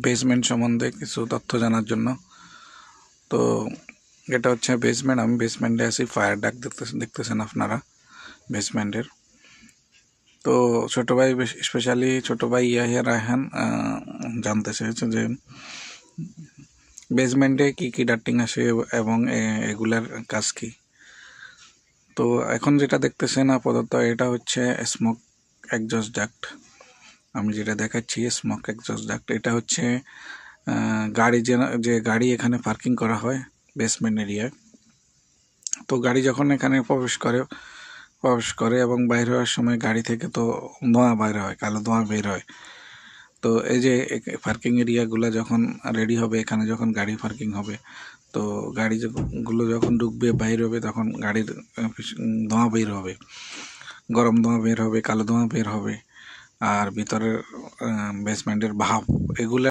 Basement সম্বন্ধে কিছু তথ্য জানার জন্য। তো এটা হচ্ছে বেসমেন্ট। আমি বেসমেন্টে আছি, ফায়ার ডাক দেখতেছেন আপনারা বেসমেন্টের। তো ছোট ভাই, স্পেশালি ছোট ভাই ইয়াহিয়া রায়হান জানতে চেয়েছে যে বেসমেন্টে কি কি ডাক্টিং আসে এবং এগুলার কাজ কি। তো এখন যেটা দেখতেছেন আপাতত এটা হচ্ছে স্মোক এক্সজস্ট ডাক্ট। আমি যেটা দেখাচ্ছি স্মোক এক্সজস্ট ডাক্ট, এটা হচ্ছে গাড়ি যে গাড়ি এখানে পার্কিং করা হয় বেসমেন্ট এরিয়ায়। তো গাড়ি যখন এখানে প্রবেশ করে এবং বাইর হওয়ার সময় গাড়ি থেকে তো ধোঁয়া বাইর হয়, কালো ধোঁয়া বের হয়। তো এই যে পার্কিং এরিয়াগুলো যখন রেডি হবে, এখানে যখন গাড়ি পার্কিং হবে, তো গাড়িগুলো যখন ঢুকবে বাইর হবে, তখন গাড়ির ধোঁয়া বের হবে, গরম ধোঁয়া বের হবে, কালো ধোঁয়া বের হবে, আর ভিতরের বেসমেন্টের ভাপ এগুলো